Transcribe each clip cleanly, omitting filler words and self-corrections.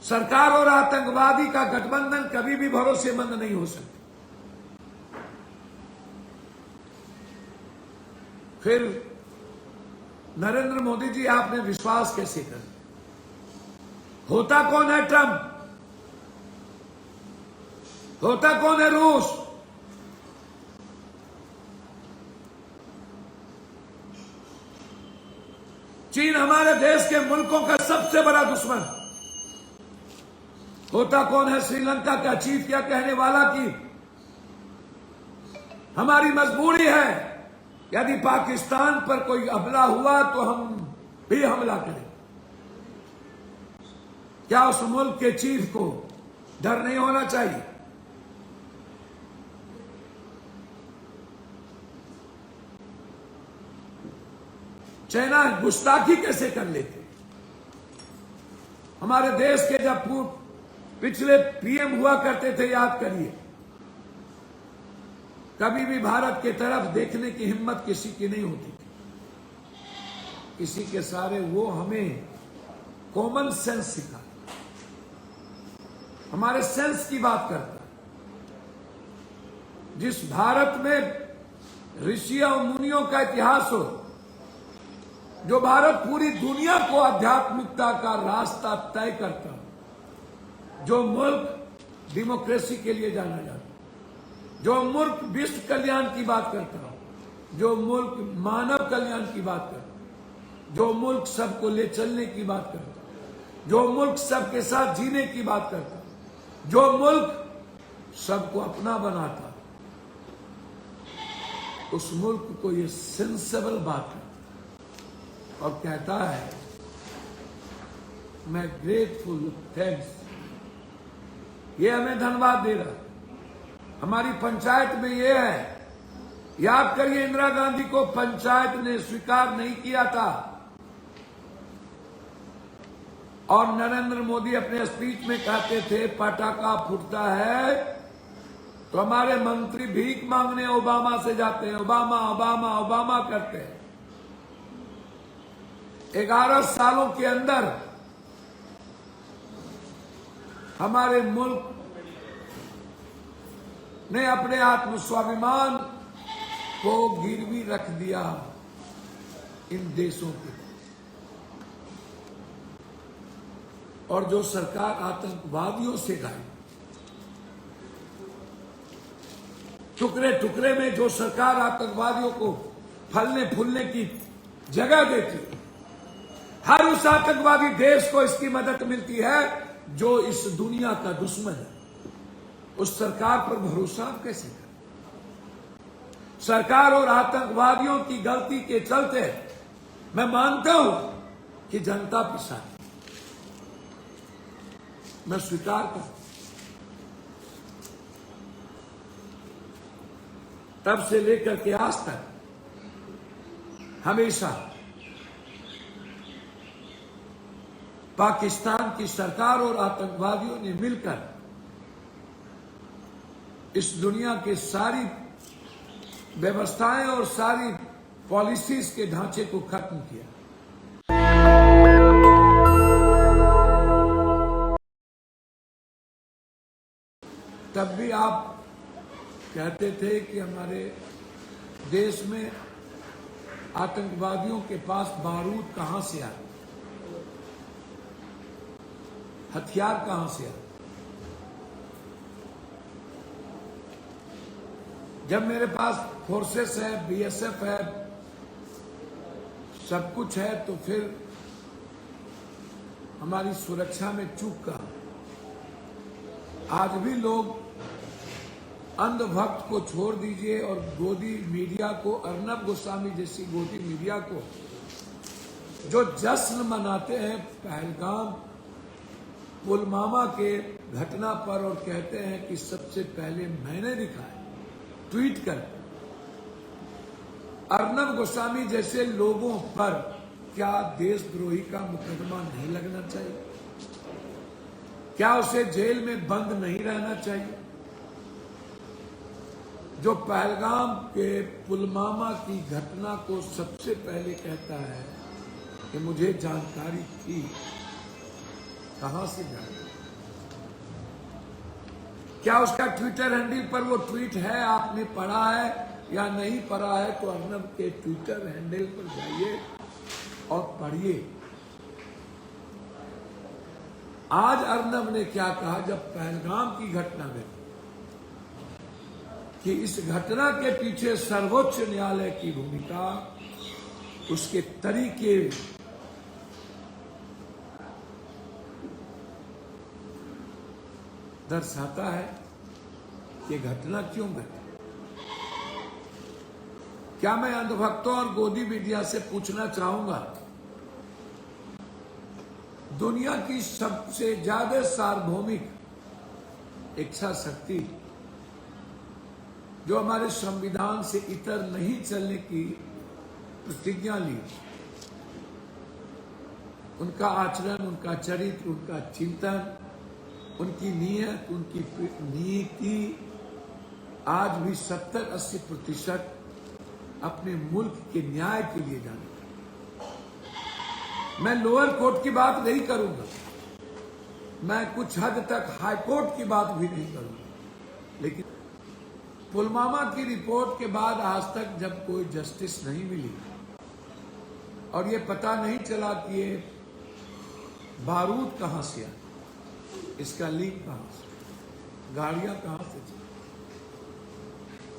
सरकार और आतंकवादी का गठबंधन कभी भी भरोसेमंद नहीं हो सकता। फिर नरेंद्र मोदी जी, आपने विश्वास कैसे कर? होता कौन है ट्रंप? होता कौन है रूस? चीन हमारे देश के मुल्कों का सबसे बड़ा दुश्मन। होता कौन है श्रीलंका का चीफ क्या कहने वाला कि हमारी मजबूरी है, यदि पाकिस्तान पर कोई हमला हुआ तो हम भी हमला करें। क्या उस मुल्क के चीफ को डर नहीं होना चाहिए? चाइना गुस्ताखी कैसे कर लेते? हमारे देश के जब पिछले पीएम हुआ करते थे, याद करिए, कभी भी भारत की तरफ देखने की हिम्मत किसी की नहीं होती थी। किसी के सारे वो हमें कॉमन सेंस सिखा, हमारे सेंस की बात करता। जिस भारत में ऋषियों और मुनियों का इतिहास हो, जो भारत पूरी दुनिया को आध्यात्मिकता का रास्ता तय करता, जो मुल्क डेमोक्रेसी के लिए जाना जाता, जो मुल्क विश्व कल्याण की बात करता, जो मुल्क मानव कल्याण की बात करता, जो मुल्क सबको ले चलने की बात करता, जो मुल्क सबके साथ जीने की बात करता, जो मुल्क सबको अपना बनाता, उस मुल्क को ये सेंसेबल बात है और कहता है मैं ग्रेटफुल, थैंक्स, ये हमें धन्यवाद दे रहा। हमारी पंचायत में ये है, याद करिए इंदिरा गांधी को पंचायत ने स्वीकार नहीं किया था और नरेंद्र मोदी अपने स्पीच में कहते थे पटाखा फूटता है तो हमारे मंत्री भीख मांगने ओबामा से जाते हैं, ओबामा ओबामा ओबामा करते हैं। 11 सालों के अंदर हमारे मुल्क ने अपने आत्मस्वाभिमान को गिरवी रख दिया इन देशों के। और जो सरकार आतंकवादियों से गई, टुकड़े टुकड़े में जो सरकार आतंकवादियों को फलने फूलने की जगह देती, हर उस आतंकवादी देश को इसकी मदद मिलती है जो इस दुनिया का दुश्मन है। उस सरकार पर भरोसा आप कैसे करें? सरकार और आतंकवादियों की गलती के चलते मैं मानता हूं कि जनता पिसाती, मैं स्वीकार करता। तब से लेकर के आज तक हमेशा पाकिस्तान की सरकार और आतंकवादियों ने मिलकर इस दुनिया के सारी व्यवस्थाएं और सारी पॉलिसीज के ढांचे को खत्म किया। तब भी आप कहते थे कि हमारे देश में आतंकवादियों के पास बारूद कहां से आए, हथियार कहां से आए। जब मेरे पास फोर्सेस है, बीएसएफ है, सब कुछ है, तो फिर हमारी सुरक्षा में चूक का। आज भी लोग अंधभक्त को छोड़ दीजिए और गोदी मीडिया को, अर्नब गोस्वामी जैसी गोदी मीडिया को, जो जश्न मनाते हैं पहलगाम पुलवामा के घटना पर और कहते हैं कि सबसे पहले मैंने दिखाया, ट्वीट कर। अर्नब गोस्वामी जैसे लोगों पर क्या देशद्रोही का मुकदमा नहीं लगना चाहिए? क्या उसे जेल में बंद नहीं रहना चाहिए? जो पहलगाम के पुलवामा की घटना को सबसे पहले कहता है कि मुझे जानकारी थी, कहां से जाने? क्या उसका ट्विटर हैंडल पर वो ट्वीट है, आपने पढ़ा है या नहीं पढ़ा है? तो अर्नब के ट्विटर हैंडल पर जाइए और पढ़िए। आज अर्नब ने क्या कहा जब पहलगाम की घटना में, कि इस घटना के पीछे सर्वोच्च न्यायालय की भूमिका, उसके तरीके दर्शाता है कि घटना क्यों घटी। क्या मैं अंधभक्तों और गोदी मीडिया से पूछना चाहूंगा, दुनिया की सबसे ज्यादा सार्वभौमिक इच्छा शक्ति जो हमारे संविधान से इतर नहीं चलने की प्रतिज्ञा ली, उनका आचरण, उनका चरित्र, उनका चिंतन, उनकी नीयत, उनकी नीति आज भी 70-80% अपने मुल्क के न्याय के लिए जाने। मैं लोअर कोर्ट की बात नहीं करूंगा, मैं कुछ हद तक हाई कोर्ट की बात भी नहीं करूंगा, लेकिन पुलवामा की रिपोर्ट के बाद आज तक जब कोई जस्टिस नहीं मिली और ये पता नहीं चला कि ये बारूद कहां से आया, इसका लीक कहां से, गाड़ियां कहां से चली,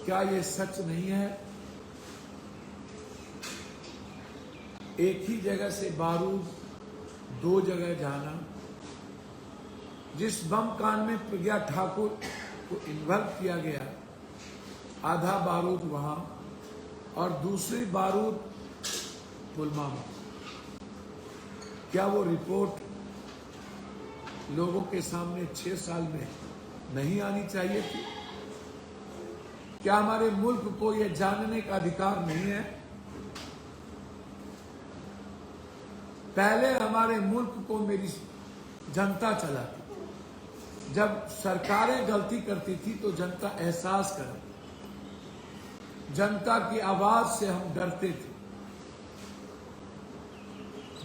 क्या ये सच नहीं है? एक ही जगह से बारूद 2 जगह जाना, जिस बम कांड में प्रज्ञा ठाकुर को इन्वॉल्व किया गया, आधा बारूद वहां और दूसरी बारूद पुलवामा। क्या वो रिपोर्ट लोगों के सामने 6 साल में नहीं आनी चाहिए थी? क्या हमारे मुल्क को यह जानने का अधिकार नहीं है? पहले हमारे मुल्क को मेरी जनता चलाती, जब सरकारें गलती करती थी तो जनता एहसास करती, जनता की आवाज से हम डरते थे,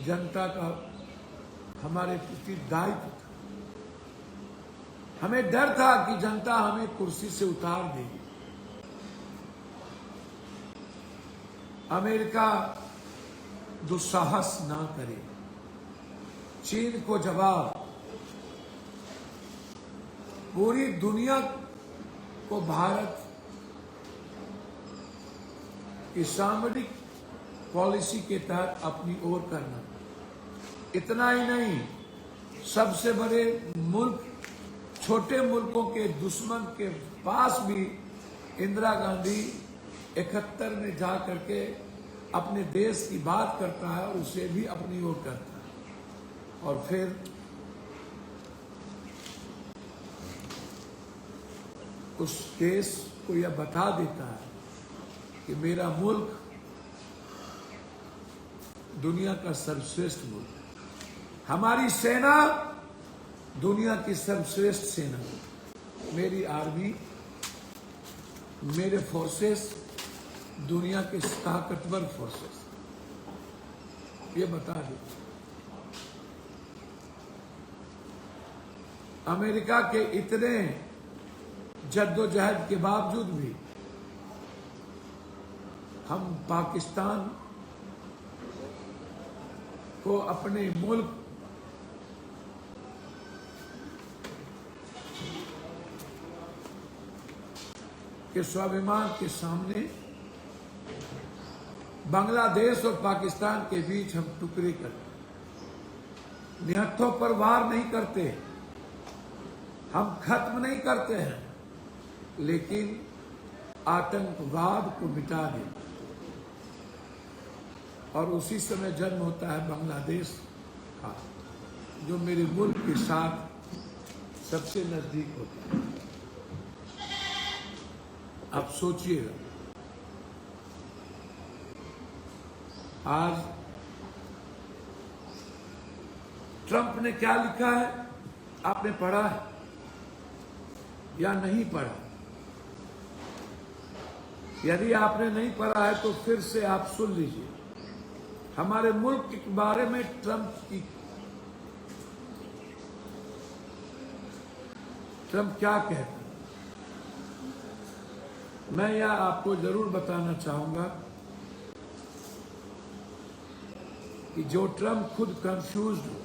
जनता का हमारे प्रति दायित्व था, हमें डर था कि जनता हमें कुर्सी से उतार देगी। अमेरिका दुस्साहस ना करे, चीन को जवाब, पूरी दुनिया को भारत की सामरिक पॉलिसी के तहत अपनी ओर करना। इतना ही नहीं, सबसे बड़े मुल्क छोटे मुल्कों के दुश्मन के पास भी इंदिरा गांधी 71 में जा करके अपने देश की बात करता है और उसे भी अपनी ओर करता है, और फिर उस देश को यह बता देता है कि मेरा मुल्क दुनिया का सर्वश्रेष्ठ मुल्क है, हमारी सेना दुनिया की सर्वश्रेष्ठ सेना, मेरी आर्मी, मेरे फोर्सेस दुनिया के ताकतवर फोर्सेस, ये बता दे। अमेरिका के इतने जद्दोजहद के बावजूद भी हम पाकिस्तान को अपने मुल्क के स्वाभिमान के सामने बांग्लादेश और पाकिस्तान के बीच हम टुकड़े करते, निहत्थों पर वार नहीं करते, हम खत्म नहीं करते हैं, लेकिन आतंकवाद को मिटा देते। और उसी समय जन्म होता है बांग्लादेश का, जो मेरे मुल्क के साथ सबसे नजदीक होता है। अब सोचिएगा, आज ट्रंप ने क्या लिखा है, आपने पढ़ा है या नहीं पढ़ा? यदि आपने नहीं पढ़ा है तो फिर से आप सुन लीजिए। हमारे मुल्क के बारे में ट्रंप की ट्रंप क्या कहता है। मैं यह आपको जरूर बताना चाहूंगा कि जो ट्रंप खुद कंफ्यूज हो,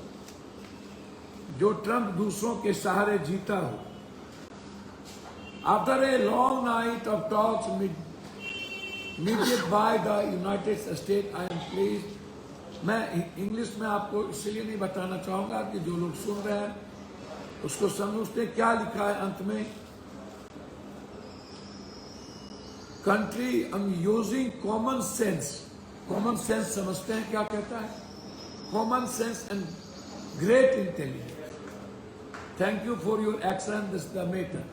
जो ट्रंप दूसरों के सहारे जीता हो, after a long night of talks mediated by the United States, I am pleased. मैं इंग्लिश में आपको इसलिए नहीं बताना चाहूंगा कि जो लोग सुन रहे हैं उसको समझते क्या लिखा है अंत में। Country I am using common sense. Common sense समझते हैं क्या कहता है? Common sense and great intelligence. Thank you for your action this the matter.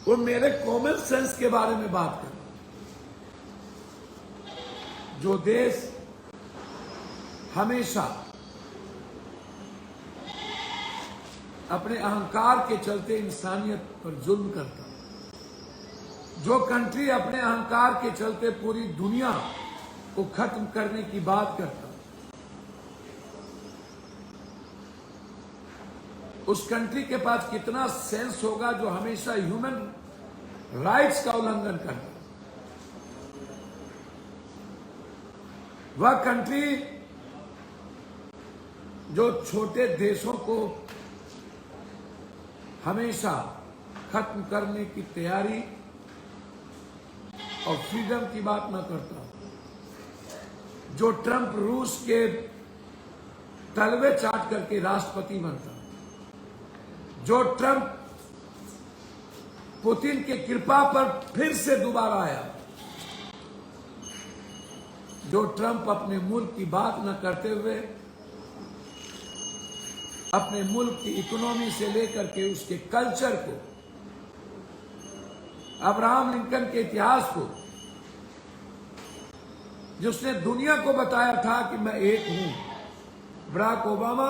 वो मेरे कॉमन सेंस के बारे में बात कर। जो देश हमेशा अपने अहंकार के चलते इंसानियत पर जुल्म करता, जो कंट्री अपने अहंकार के चलते पूरी दुनिया को खत्म करने की बात करता, उस कंट्री के पास कितना सेंस होगा जो हमेशा ह्यूमन राइट्स का उल्लंघन करता। वह कंट्री जो छोटे देशों को हमेशा खत्म करने की तैयारी और फ्रीडम की बात न करता, जो ट्रंप रूस के तलवे चाट करके राष्ट्रपति बनता, जो ट्रंप पुतिन की कृपा पर फिर से दोबारा आया, जो ट्रंप अपने मुल्क की बात न करते हुए अपने मुल्क की इकोनॉमी से लेकर के उसके कल्चर को, अब्राहम लिंकन के इतिहास को, जिसने दुनिया को बताया था कि मैं एक हूं, बराक ओबामा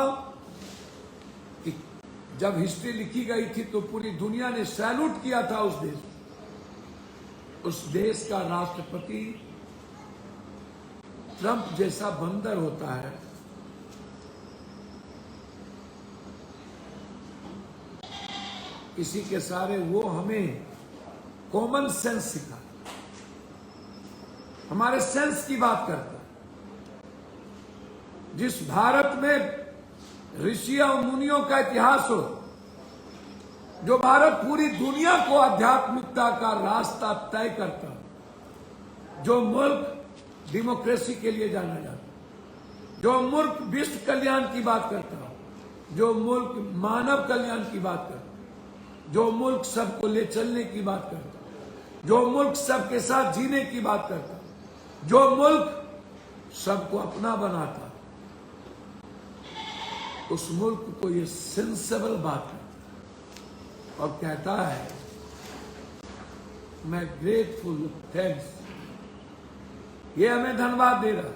की जब हिस्ट्री लिखी गई थी तो पूरी दुनिया ने सैल्यूट किया था उस देश का राष्ट्रपति ट्रंप जैसा बंदर होता है। किसी के सारे वो हमें कॉमन सेंस सिखा, हमारे सेंस की बात करता है। जिस भारत में ऋषि और मुनियों का इतिहास हो, जो भारत पूरी दुनिया को आध्यात्मिकता का रास्ता तय करता, जो मुल्क डेमोक्रेसी के लिए जाना जाता, जो मुल्क विश्व कल्याण की बात करता, जो मुल्क मानव कल्याण की बात करता, जो मुल्क सबको ले चलने की बात करता, जो मुल्क सबके साथ जीने की बात करता, जो मुल्क सबको अपना बनाता, उस मुल्क को ये सेंसेबल बात है और कहता है मैं ग्रेटफुल, थैंक्स, ये हमें धन्यवाद दे रहा।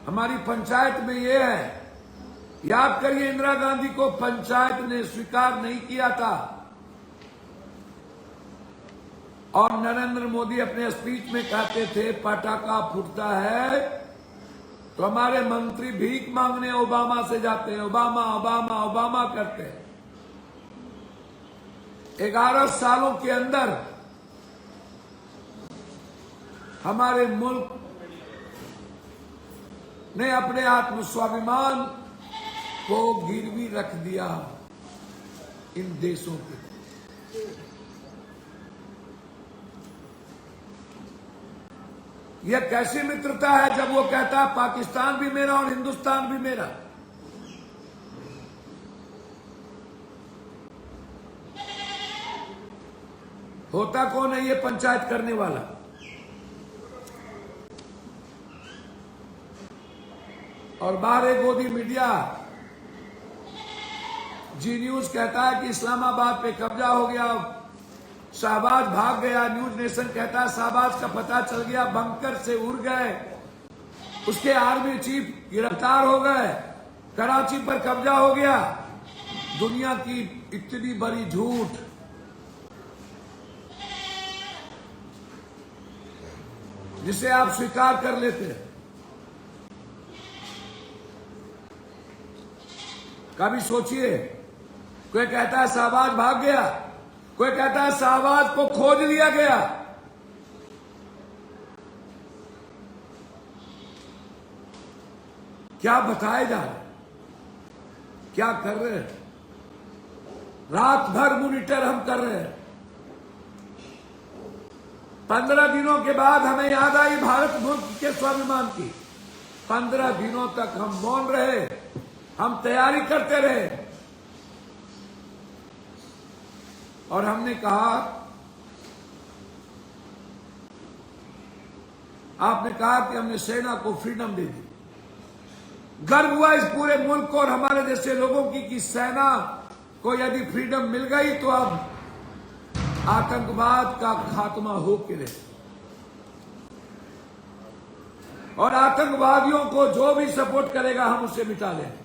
हमारी पंचायत में ये है, याद करिए इंदिरा गांधी को पंचायत ने स्वीकार नहीं किया था और नरेंद्र मोदी अपने स्पीच में कहते थे पटाखा फूटता है तो हमारे मंत्री भीख मांगने ओबामा से जाते हैं, ओबामा ओबामा ओबामा करते हैं। 11 सालों के अंदर हमारे मुल्क ने अपने आत्मस्वाभिमान को गिरवी रख दिया इन देशों के। यह कैसी मित्रता है जब वो कहता है पाकिस्तान भी मेरा और हिंदुस्तान भी मेरा। होता कौन है ये पंचायत करने वाला? और बाहर एक गोदी मीडिया जी न्यूज कहता है कि इस्लामाबाद पे कब्जा हो गया, शाहबाज भाग गया। न्यूज नेशन कहता है शाहबाज का पता चल गया, बंकर से उड़ गए, उसके आर्मी चीफ गिरफ्तार हो गए, कराची पर कब्जा हो गया। दुनिया की इतनी बड़ी झूठ, जिसे आप स्वीकार कर लेते हैं। कभी सोचिए कोई कहता है शाहबाज भाग गया, कोई कहता है शाहबाज को खोज लिया गया। क्या बताए जा रहे, क्या कर रहे हैं? रात भर मॉनिटर हम कर रहे हैं। 15 दिनों के बाद हमें याद आई भारत मुल्क के स्वाभिमान की। 15 दिनों तक हम मौन रहे, हम तैयारी करते रहे और हमने कहा, आपने कहा कि हमने सेना को फ्रीडम दे दी। गर्व हुआ इस पूरे मुल्क को और हमारे जैसे लोगों की कि सेना को यदि फ्रीडम मिल गई तो अब आतंकवाद का खात्मा हो के रहे और आतंकवादियों को जो भी सपोर्ट करेगा हम उसे मिटा लेंगे।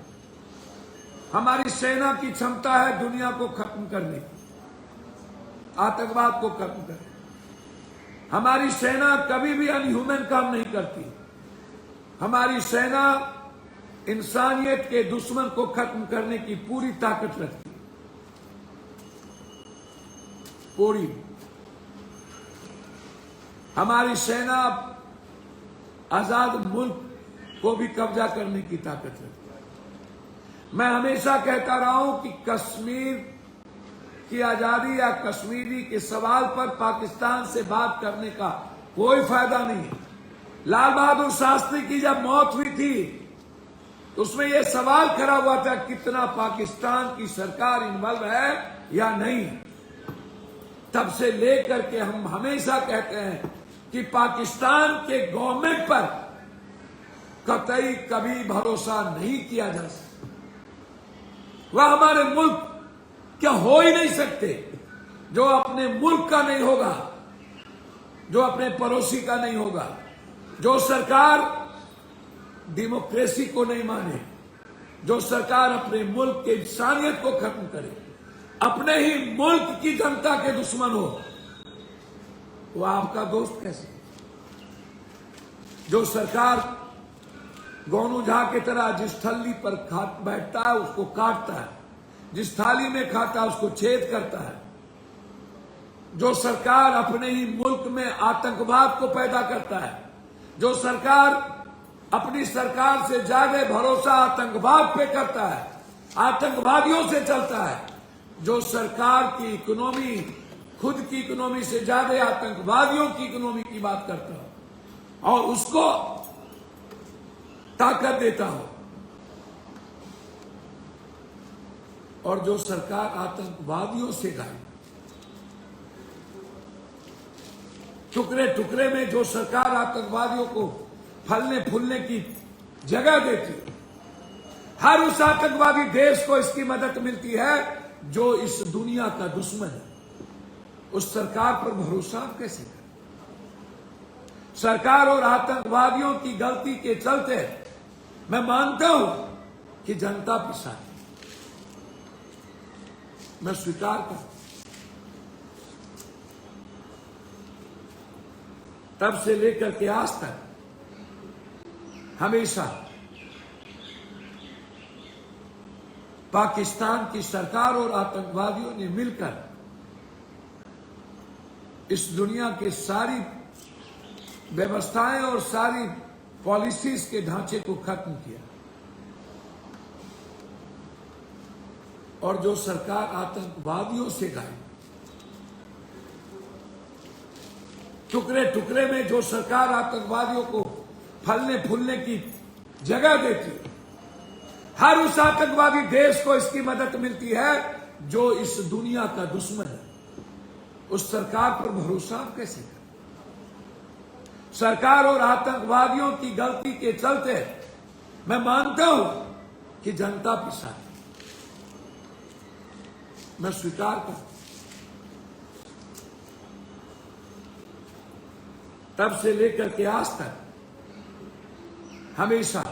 हमारी सेना की क्षमता है दुनिया को खत्म करने की, आतंकवाद को खत्म करने। हमारी सेना कभी भी अनह्यूमन काम नहीं करती। हमारी सेना इंसानियत के दुश्मन को खत्म करने की पूरी ताकत रखती है, पूरी। हमारी सेना आजाद मुल्क को भी कब्जा करने की ताकत रखती है। मैं हमेशा कहता रहा हूं कि कश्मीर की आजादी या कश्मीरी के सवाल पर पाकिस्तान से बात करने का कोई फायदा नहीं है। लाल बहादुर शास्त्री की जब मौत हुई थी तो उसमें यह सवाल खड़ा हुआ था कितना पाकिस्तान की सरकार इन्वॉल्व है या नहीं। तब से लेकर के हम हमेशा कहते हैं कि पाकिस्तान के गवर्नमेंट पर कतई कभी भरोसा नहीं किया जा सकता। वह हमारे मुल्क क्या हो ही नहीं सकते। जो अपने मुल्क का नहीं होगा, जो अपने पड़ोसी का नहीं होगा, जो सरकार डेमोक्रेसी को नहीं माने, जो सरकार अपने मुल्क के इंसानियत को खत्म करे, अपने ही मुल्क की जनता के दुश्मन हो, वो आपका दोस्त कैसे? जो सरकार गोनू झा की तरह जिस थैली पर बैठता है उसको काटता है, जिस थाली में खाता है उसको छेद करता है, जो सरकार अपने ही मुल्क में आतंकवाद को पैदा करता है, जो सरकार अपनी सरकार से ज्यादा भरोसा आतंकवाद पे करता है, आतंकवादियों से चलता है, जो सरकार की इकोनॉमी खुद की इकोनॉमी से ज्यादा आतंकवादियों की इकोनॉमी की बात करता हो और उसको ताकत देता हो, और जो सरकार आतंकवादियों से गाय टुकड़े टुकड़े में जो सरकार आतंकवादियों को फलने फूलने की जगह देती है, हर उस आतंकवादी देश को इसकी मदद मिलती है जो इस दुनिया का दुश्मन है। उस सरकार पर भरोसा आप कैसे करें? सरकार और आतंकवादियों की गलती के चलते मैं मानता हूं कि जनता पिसाती, मैं स्वीकार करता। तब से लेकर के आज तक हमेशा पाकिस्तान की सरकार और आतंकवादियों ने मिलकर इस दुनिया के सारी व्यवस्थाएं और सारी पॉलिसीज के ढांचे को खत्म किया, और जो सरकार आतंकवादियों से गाय टुकड़े टुकड़े में जो सरकार आतंकवादियों को फलने फूलने की जगह देती है, हर उस आतंकवादी देश को इसकी मदद मिलती है जो इस दुनिया का दुश्मन है। उस सरकार पर भरोसा आप कैसे करें? सरकार और आतंकवादियों की गलती के चलते मैं मानता हूं कि जनता पिसाती, मैं स्वीकार करता। तब से लेकर के आज तक हमेशा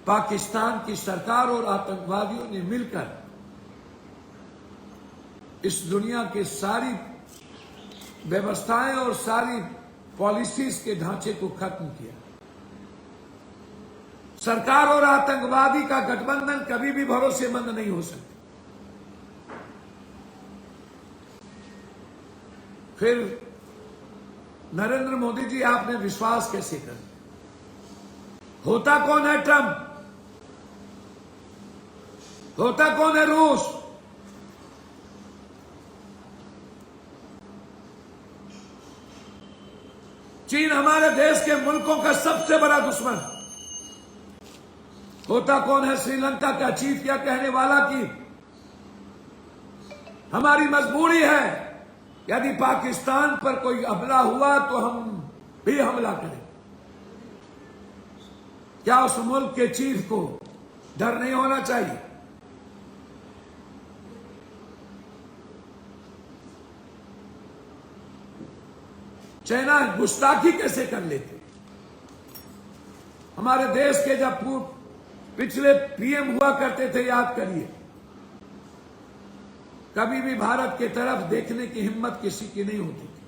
पाकिस्तान की सरकार और आतंकवादियों ने मिलकर इस दुनिया के सारी व्यवस्थाएं और सारी पॉलिसीज के ढांचे को खत्म किया। सरकार और आतंकवादी का गठबंधन कभी भी भरोसेमंद नहीं हो सकता। फिर नरेंद्र मोदी जी, आपने विश्वास कैसे कर? होता कौन है ट्रंप? होता कौन है रूस? चीन हमारे देश के मुल्कों का सबसे बड़ा दुश्मन। होता कौन है श्रीलंका का चीफ क्या कहने वाला कि हमारी मजबूरी है, यदि पाकिस्तान पर कोई हमला हुआ तो हम भी हमला करें। क्या उस मुल्क के चीफ को डर नहीं होना चाहिए? चाइना गुस्ताखी कैसे कर लेते? हमारे देश के जब पिछले पीएम हुआ करते थे, याद करिए, कभी भी भारत की तरफ देखने की हिम्मत किसी की नहीं होती थी।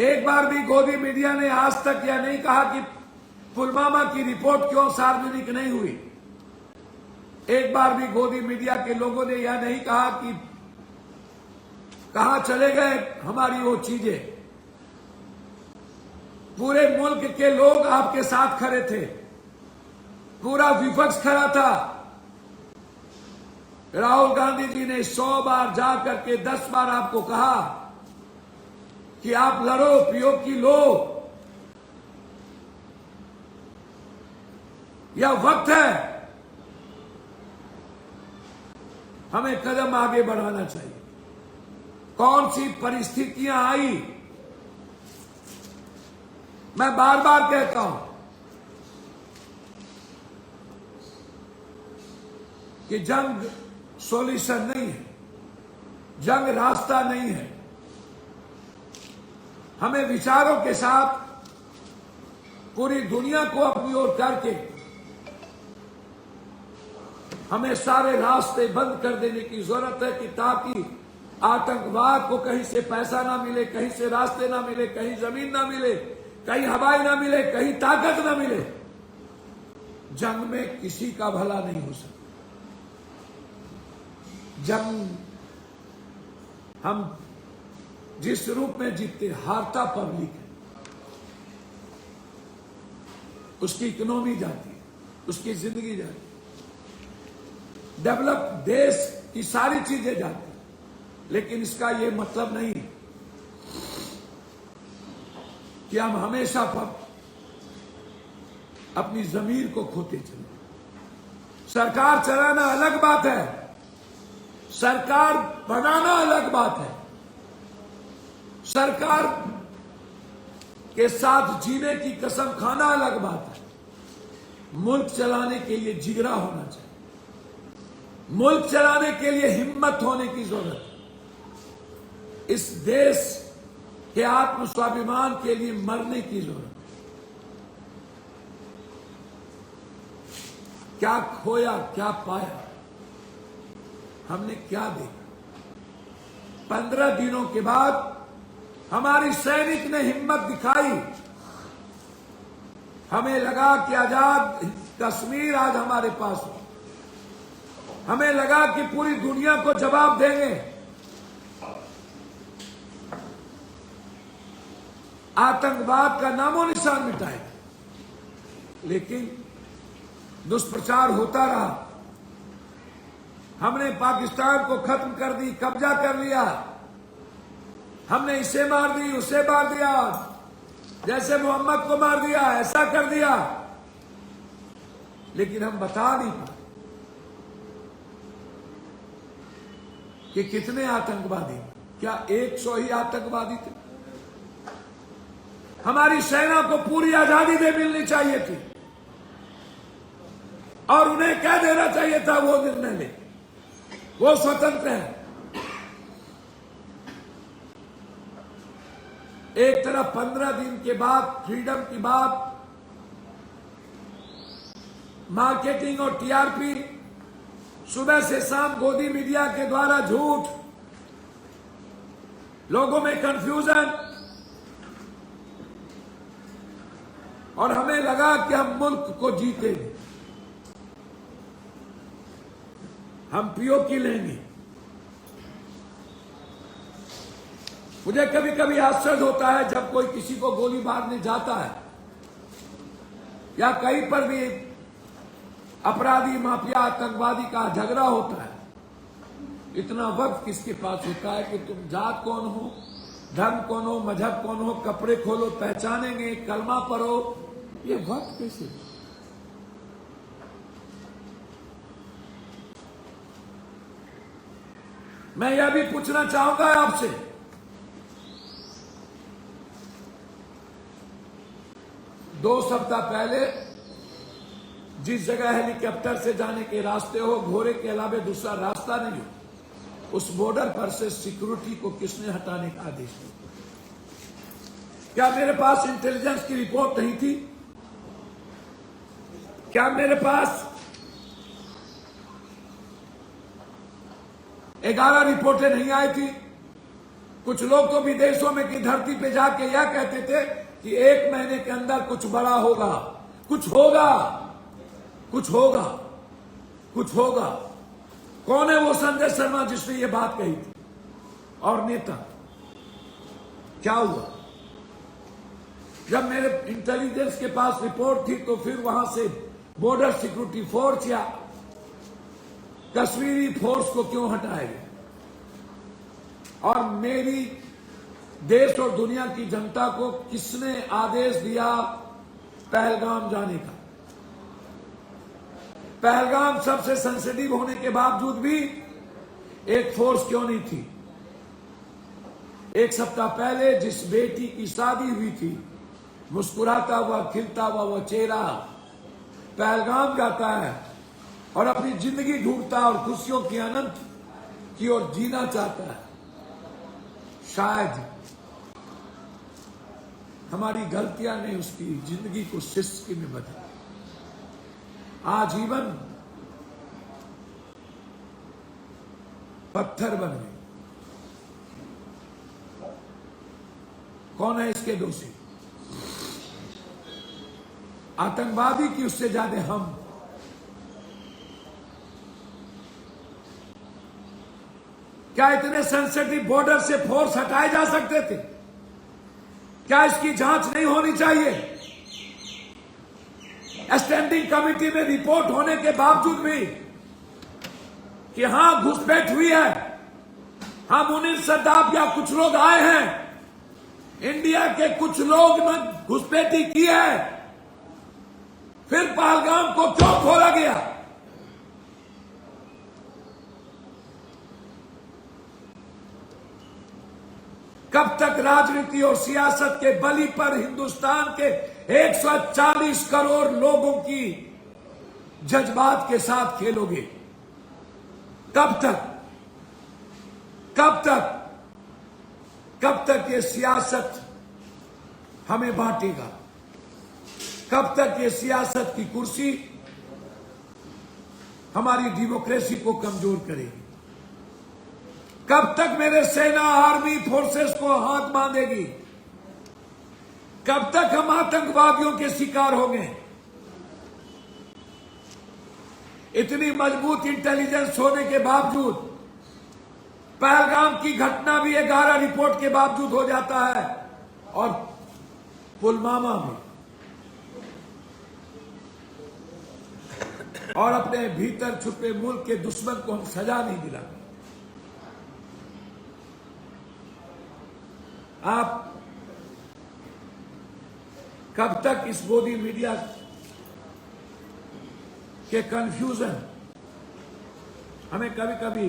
एक बार भी गोदी मीडिया ने आज तक यह नहीं कहा कि पुलवामा की रिपोर्ट क्यों सार्वजनिक नहीं हुई। एक बार भी गोदी मीडिया के लोगों ने यह नहीं कहा कि कहां चले गए हमारी वो चीजें। पूरे मुल्क के लोग आपके साथ खड़े थे, पूरा विपक्ष खड़ा था। राहुल गांधी जी ने 100 बार जाकर के 10 बार आपको कहा कि आप लड़ो, पीओके लो। यह वक्त है, हमें कदम आगे बढ़ाना चाहिए। कौन सी परिस्थितियां आई, मैं बार बार कहता हूं कि जंग सॉल्यूशन नहीं है, जंग रास्ता नहीं है। हमें विचारों के साथ पूरी दुनिया को अपनी ओर करके हमें सारे रास्ते बंद कर देने की जरूरत है कि ताकि आतंकवाद को कहीं से पैसा ना मिले, कहीं से रास्ते ना मिले, कहीं जमीन ना मिले, कहीं हवाई ना मिले, कहीं ताकत ना मिले। जंग में किसी का भला नहीं हो सकता। जंग हम जिस रूप में जीतते, हारता पब्लिक है, उसकी इकोनॉमी जाती है, उसकी जिंदगी जाती है, डेवलप देश की सारी चीजें जाती है। लेकिन इसका यह मतलब नहीं कि हम हमेशा अपनी जमीर को खोते चले। सरकार चलाना अलग बात है, सरकार बनाना अलग बात है। सरकार के साथ जीने की कसम खाना अलग बात है। मुल्क चलाने के लिए जिगरा होना चाहिए, मुल्क चलाने के लिए हिम्मत होने की जरूरत है। इस देश के आत्म स्वाभिमान के लिए मरने की जरूरत है। क्या खोया, क्या पाया, हमने क्या देखा? 15 दिनों के बाद हमारी सैनिक ने हिम्मत दिखाई। हमें लगा कि आजाद कश्मीर आज हमारे पास हो। हमें लगा कि पूरी दुनिया को जवाब देंगे। आतंकवाद का नामो निशान मिटाएंगे। लेकिन दुष्प्रचार होता रहा। हमने पाकिस्तान को खत्म कर दी, कब्जा कर लिया। हमने इसे मार दी, उसे मार दिया, जैसे मोहम्मद को मार दिया, ऐसा कर दिया। लेकिन हम बता नहीं पाए कि कितने आतंकवादी, क्या 100 ही आतंकवादी थे? हमारी सेना को पूरी आजादी दे मिलनी चाहिए थी और उन्हें कह देना चाहिए था वो निर्णय ले, वो स्वतंत्र है। एक तरफ 15 दिन के बाद फ्रीडम की बात, मार्केटिंग और टीआरपी, सुबह से शाम गोदी मीडिया के द्वारा झूठ, लोगों में कंफ्यूजन। और हमें लगा कि हम मुल्क को जीतेंगे, हम पीओके लेंगे। मुझे कभी कभी आश्चर्य होता है जब कोई किसी को गोली मारने जाता है या कहीं पर भी अपराधी, माफिया, आतंकवादी का झगड़ा होता है, इतना वक्त किसके पास होता है कि तुम जात कौन हो, धर्म कौन हो, मजहब कौन हो, कपड़े खोलो पहचानेंगे, कलमा पढ़ो, ये वक्त कैसे? मैं यह भी पूछना चाहूंगा आपसे, दो सप्ताह पहले जिस जगह हेलीकॉप्टर से जाने के रास्ते हो, घोड़े के अलावा दूसरा रास्ता नहीं हो, उस बॉर्डर पर से सिक्योरिटी को किसने हटाने का आदेश दिया? क्या मेरे पास इंटेलिजेंस की रिपोर्ट नहीं थी? क्या मेरे पास 11 रिपोर्टें नहीं आई थी? कुछ लोग तो विदेशों में की धरती पे जाके यह कहते थे कि 1 महीने के अंदर कुछ बड़ा होगा, कुछ होगा, कुछ होगा, कुछ होगा। कौन है वो संजय शर्मा जिसने ये बात कही थी? और नेता? क्या हुआ? जब मेरे इंटेलिजेंस के पास रिपोर्ट थी तो फिर वहां से बॉर्डर सिक्योरिटी फोर्स या कश्मीरी फोर्स को क्यों हटाया गया? और मेरी देश और दुनिया की जनता को किसने आदेश दिया पहलगाम जाने का? पहलगाम सबसे सेंसिटिव होने के बावजूद भी एक फोर्स क्यों नहीं थी? 1 सप्ताह पहले जिस बेटी की शादी हुई थी, मुस्कुराता हुआ, खिलता हुआ वो चेहरा पहलगाम जाता है और अपनी जिंदगी ढूंढता और खुशियों की अनंत की ओर जीना चाहता है। शायद हमारी गलतियां ने उसकी जिंदगी को सिस्की में बदला, आजीवन पत्थर बन गए। कौन है इसके दोषी? आतंकवादी की उससे ज्यादा हम। क्या इतने सेंसिटिव बॉर्डर से फोर्स हटाए जा सकते थे? क्या इसकी जांच नहीं होनी चाहिए? स्टैंडिंग कमेटी में रिपोर्ट होने के बावजूद भी कि हां घुसपैठ हुई है, हां मुनीर सद्दाब या कुछ लोग आए हैं, इंडिया के कुछ लोग ने घुसपैठी की है, फिर पहलगाम को क्यों खोला गया? कब तक राजनीति और सियासत के बलि पर हिंदुस्तान के 140 करोड़ लोगों की जज्बात के साथ खेलोगे? कब तक? कब तक? कब तक ये सियासत हमें बांटेगा? कब तक ये सियासत की कुर्सी हमारी डेमोक्रेसी को कमजोर करेगी? कब तक मेरे सेना, आर्मी, फोर्सेस को हाथ बांधेगी? कब तक हम आतंकवादियों के शिकार होंगे? इतनी मजबूत इंटेलिजेंस होने के बावजूद पहलगाम की घटना भी 11 रिपोर्ट के बावजूद हो जाता है, और पुलवामा में, और अपने भीतर छुपे मुल्क के दुश्मन को हम सजा नहीं दिलाते। आप कब तक इस मोदी मीडिया के कंफ्यूजन, हमें कभी कभी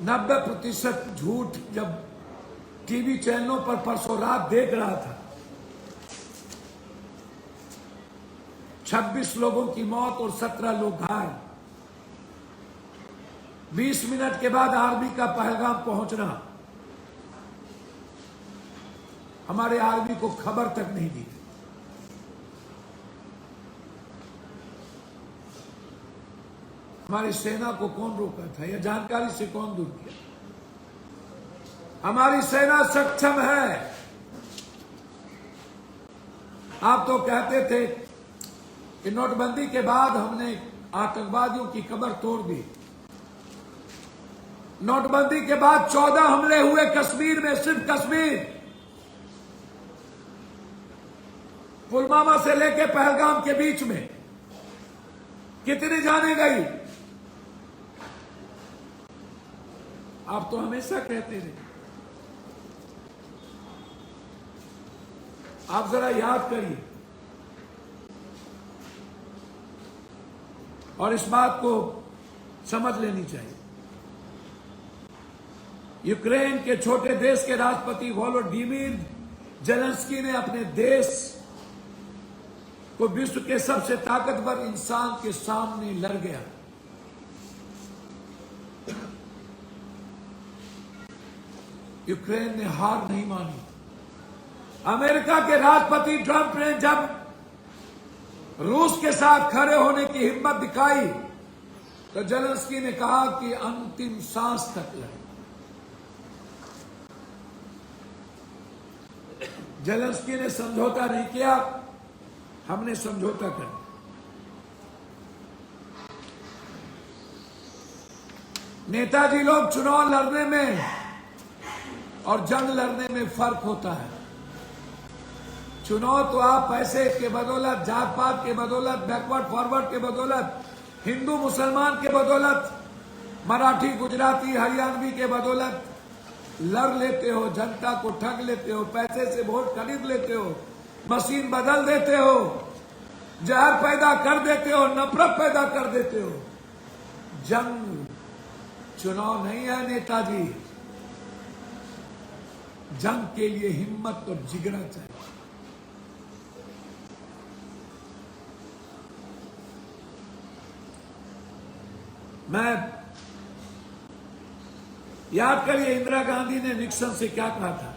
90% झूठ जब टीवी चैनलों पर परसों रात देख रहा था, 26 लोगों की मौत और 17 लोग घायल, 20 मिनट के बाद आर्मी का पहलगाम पहुंचना, हमारे आर्मी को खबर तक नहीं दी। हमारी सेना को कौन रोका था? यह जानकारी से कौन दूर किया? हमारी सेना सक्षम है, आप तो कहते थे कि नोटबंदी के बाद हमने आतंकवादियों की कमर तोड़ दी। नोटबंदी के बाद 14 हमले हुए कश्मीर में, सिर्फ कश्मीर, पुलवामा से लेकर पहलगाम के बीच में कितनी जाने गई। आप तो हमेशा कहते थे। आप जरा याद करिए और इस बात को समझ लेनी चाहिए। यूक्रेन के छोटे देश के राष्ट्रपति वोलोडिमीर जेलेंस्की ने अपने देश को विश्व के सबसे ताकतवर इंसान के सामने लड़ गया। यूक्रेन ने हार नहीं मानी। अमेरिका के राष्ट्रपति ट्रंप ने जब रूस के साथ खड़े होने की हिम्मत दिखाई तो जेलेंस्की ने कहा कि अंतिम सांस तक लड़े। जेलेंस्की ने समझौता नहीं किया, हमने समझौता कर। नेताजी लोग चुनाव लड़ने में और जंग लड़ने में फर्क होता है। चुनाव तो आप पैसे के बदौलत, जात पात के बदौलत, बैकवर्ड फॉरवर्ड के बदौलत, हिंदू मुसलमान के बदौलत, मराठी गुजराती हरियाणवी के बदौलत लड़ लेते हो, जनता को ठग लेते हो, पैसे से वोट खरीद लेते हो, मशीन बदल देते हो, जहर पैदा कर देते हो, नफरत पैदा कर देते हो। जंग चुनाव नहीं है नेताजी। जंग के लिए हिम्मत और जिगरा चाहिए। मैं याद करिए इंदिरा गांधी ने निक्सन से क्या कहा था,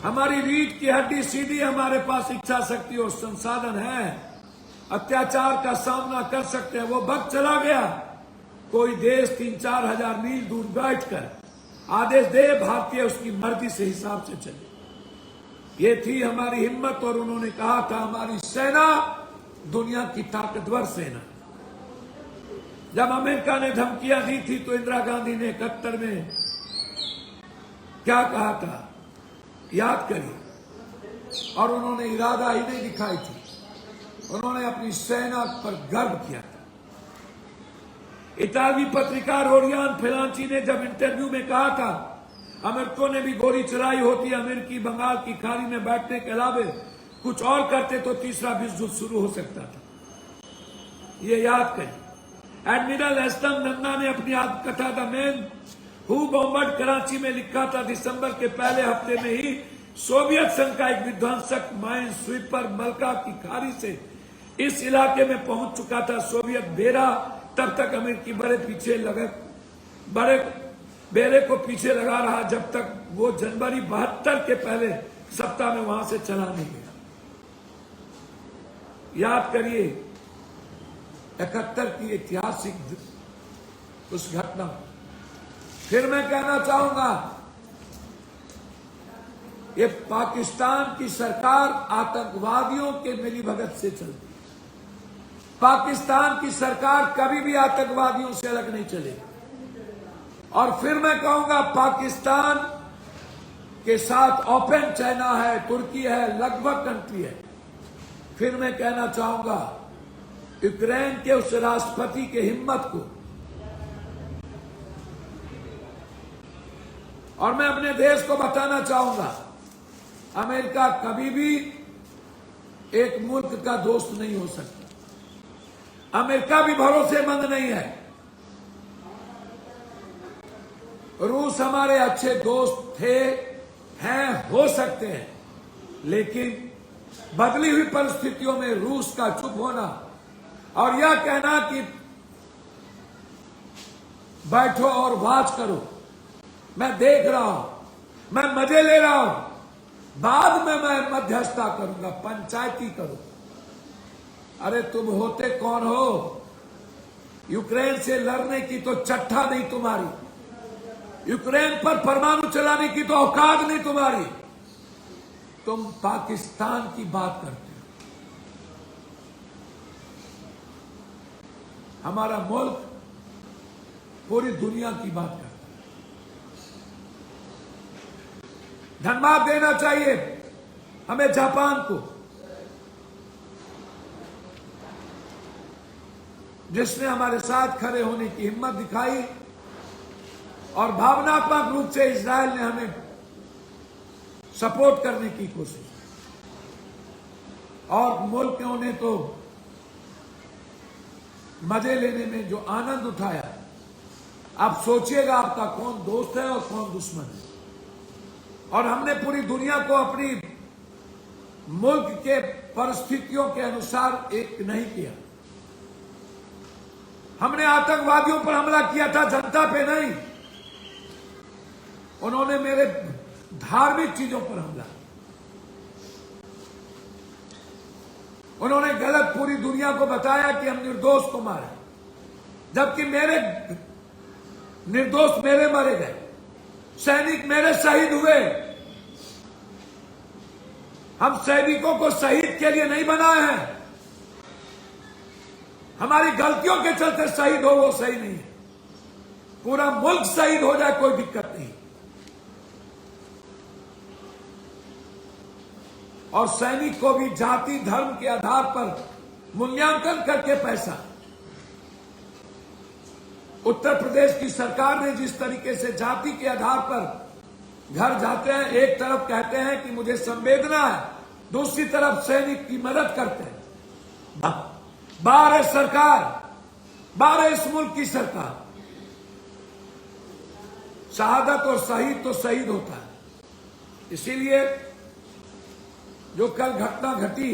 हमारी रीढ़ की हड्डी सीधी, हमारे पास इच्छा शक्ति और संसाधन है, अत्याचार का सामना कर सकते हैं। वो वक्त चला गया कोई देश 3-4 हजार मील दूर बैठकर आदेश दे, भारतीय उसकी मर्जी से हिसाब से चले। ये थी हमारी हिम्मत। और उन्होंने कहा था हमारी सेना दुनिया की ताकतवर सेना। जब अमेरिका ने धमकियां दी थी तो इंदिरा गांधी ने 71 में क्या कहा था, याद करिए। और उन्होंने इरादा ही नहीं दिखाई थी, उन्होंने अपनी सेना पर गर्व किया था। इतालवी पत्रकार ओरियान फेलांची ने जब इंटरव्यू में कहा था अमेरिका ने भी गोली चलाई होती, अमेरिकी बंगाल की खाड़ी में बैठने के अलावे कुछ और करते तो तीसरा विश्व युद्ध शुरू हो सकता था। ये याद करें। एडमिरल एस्टन नन्ना ने अपनी आत्मकथा द मैन हु बॉम्बर्ड कराची में लिखा था, दिसंबर के पहले हफ्ते में ही सोवियत संघ का एक विध्वंसक माइन स्वीपर मलका की खाड़ी से इस इलाके में पहुंच चुका था। सोवियत बेरा तब तक अमेरिकी बेरे को पीछे लगा रहा जब तक वो जनवरी 72 के पहले सप्ताह में वहां से चला नहीं गया। याद करिए 71 की ऐतिहासिक उस घटना। फिर मैं कहना चाहूंगा ये पाकिस्तान की सरकार आतंकवादियों के मिलीभगत से चलती है। पाकिस्तान की सरकार कभी भी आतंकवादियों से अलग नहीं चलेगी। और फिर मैं कहूंगा पाकिस्तान के साथ ओपन चाइना है, तुर्की है, लगभग कंट्री है। फिर मैं कहना चाहूंगा यूक्रेन के उस राष्ट्रपति के हिम्मत को, और मैं अपने देश को बताना चाहूंगा अमेरिका कभी भी एक मुल्क का दोस्त नहीं हो सकता। अमेरिका भी भरोसेमंद नहीं है। रूस हमारे अच्छे दोस्त थे, हैं, हो सकते हैं, लेकिन बदली हुई परिस्थितियों में रूस का चुप होना और यह कहना कि बैठो और वाच करो, मैं देख रहा हूं, मैं मजे ले रहा हूं, बाद में मैं मध्यस्थता करूंगा, पंचायती करूं। अरे तुम होते कौन हो? यूक्रेन से लड़ने की तो चट्टा नहीं तुम्हारी, यूक्रेन पर परमाणु चलाने की तो औकात नहीं तुम्हारी। तुम पाकिस्तान की बात करते हो। हमारा मुल्क पूरी दुनिया की बात करता है। धन्यवाद देना चाहिए हमें जापान को, जिसने हमारे साथ खड़े होने की हिम्मत दिखाई और भावनात्मक रूप से इजराइल ने हमें सपोर्ट करने की कोशिश, और मुल्कों ने तो मजे लेने में जो आनंद उठाया। आप सोचिएगा आपका कौन दोस्त है और कौन दुश्मन है। और हमने पूरी दुनिया को अपनी मुल्क के परिस्थितियों के अनुसार एक नहीं किया। हमने आतंकवादियों पर हमला किया था, जनता पे नहीं। उन्होंने मेरे धार्मिक चीजों पर हमला, उन्होंने गलत पूरी दुनिया को बताया कि हम निर्दोष को मारे, जबकि मेरे निर्दोष मेरे मारे गए, सैनिक मेरे शहीद हुए। हम सैनिकों को शहीद के लिए नहीं बनाए हैं। हमारी गलतियों के चलते शहीद हो वो सही नहीं है। पूरा मुल्क शहीद हो जाए कोई दिक्कत नहीं। और सैनिक को भी जाति धर्म के आधार पर मूल्यांकन करके पैसा, उत्तर प्रदेश की सरकार ने जिस तरीके से जाति के आधार पर घर जाते हैं, एक तरफ कहते हैं कि मुझे संवेदना है, दूसरी तरफ सैनिक की मदद करते हैं। बार सरकार, बार इस मुल्क की सरकार, शहादत और शहीद तो शहीद होता है। इसीलिए जो कल घटना घटी,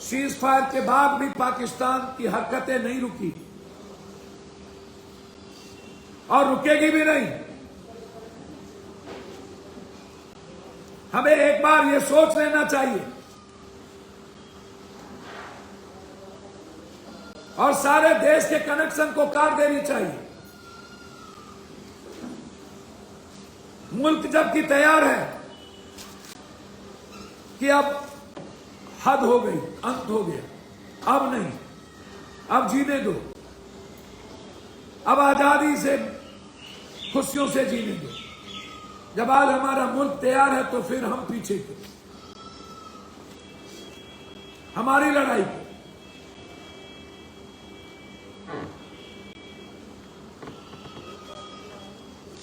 सीज फायर के बाद भी पाकिस्तान की हरकतें नहीं रुकी और रुकेगी भी नहीं। हमें एक बार यह सोच लेना चाहिए और सारे देश के कनेक्शन को काट देनी चाहिए। मुल्क जबकि तैयार है कि अब हद हो गई, अंत हो गया, अब नहीं, अब जीने दो, अब आजादी से खुशियों से जीने दो। जब आज हमारा मुल्क तैयार है तो फिर हम पीछे क्यों? हमारी लड़ाई को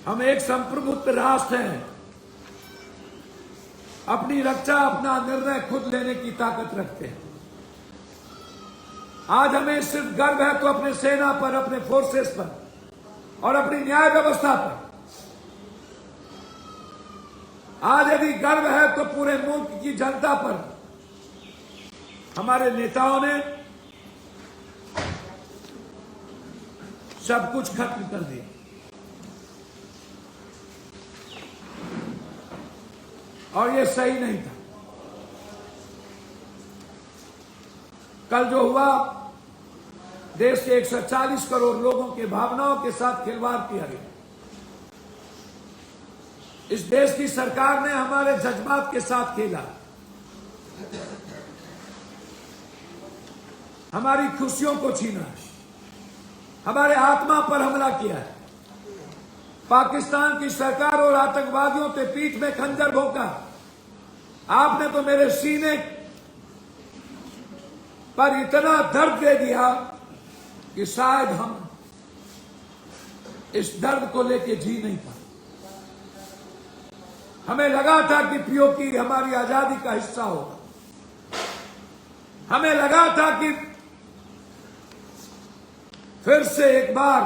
हम एक संप्रभुत्व राष्ट्र हैं। अपनी रक्षा, अपना निर्णय खुद लेने की ताकत रखते हैं। आज हमें सिर्फ गर्व है तो अपने सेना पर, अपने फोर्सेस पर और अपनी न्याय व्यवस्था पर। आज यदि गर्व है तो पूरे मुल्क की जनता पर। हमारे नेताओं ने सब कुछ खत्म कर दिया। और ये सही नहीं था। कल जो हुआ, देश के 140 करोड़ लोगों के भावनाओं के साथ खिलवाड़ किया गया। इस देश की सरकार ने हमारे जज्बात के साथ खेला, हमारी खुशियों को छीना है, हमारे आत्मा पर हमला किया है। पाकिस्तान की सरकार और आतंकवादियों के पीठ में खंजर भोंका। आपने तो मेरे सीने पर इतना दर्द दे दिया कि शायद हम इस दर्द को लेके जी नहीं पाए। हमें लगा था कि पीओके हमारी आजादी का हिस्सा होगा। हमें लगा था कि फिर से एक बार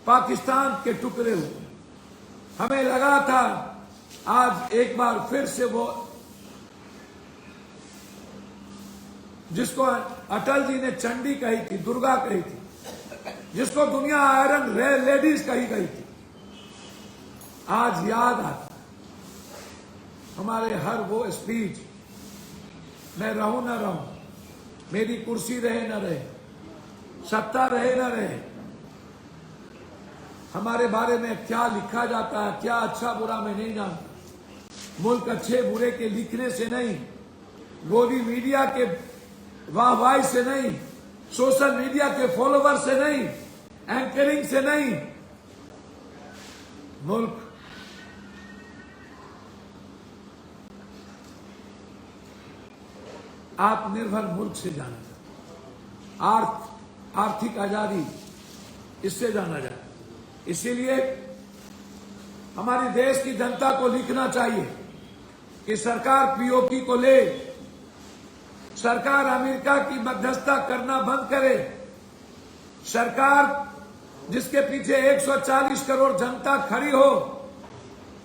पाकिस्तान के टुकड़े हुए। हमें लगा था आज एक बार फिर से वो जिसको अटल जी ने चंडी कही थी, दुर्गा कही थी, जिसको दुनिया आयरन लेडीज कही गई थी, आज याद आता हमारे हर वो स्पीच। मैं रहूं ना रहूं, मेरी कुर्सी रहे ना रहे, सत्ता रहे ना रहे, हमारे बारे में क्या लिखा जाता है, क्या अच्छा बुरा मैं नहीं जानता। मुल्क अच्छे बुरे के लिखने से नहीं, गोदी मीडिया के वाहवाही से नहीं, सोशल मीडिया के फॉलोवर से नहीं, एंकरिंग से नहीं, मुल्क आत्मनिर्भर मुल्क से जाना जाए, आर्थिक आजादी इससे जाना जाए। इसीलिए हमारी देश की जनता को लिखना चाहिए कि सरकार पीओके को ले, सरकार अमेरिका की मध्यस्थता करना बंद करे, सरकार जिसके पीछे 140 करोड़ जनता खड़ी हो,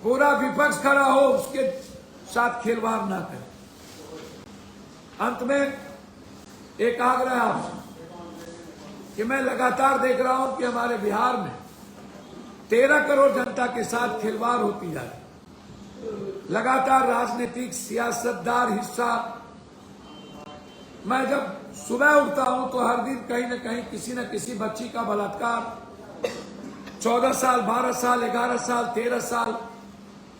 पूरा विपक्ष खड़ा हो, उसके साथ खिलवाड़ ना करे। अंत में एक आग्रह आपसे कि मैं लगातार देख रहा हूं कि हमारे बिहार में 13 करोड़ जनता के साथ खिलवाड़ होती जा रही। लगातार राजनीतिक सियासतदार हिस्सा, मैं जब सुबह उठता हूं तो हर दिन कहीं न कहीं किसी न किसी बच्ची का बलात्कार, 14 साल, 12 साल, 11 साल, 13 साल,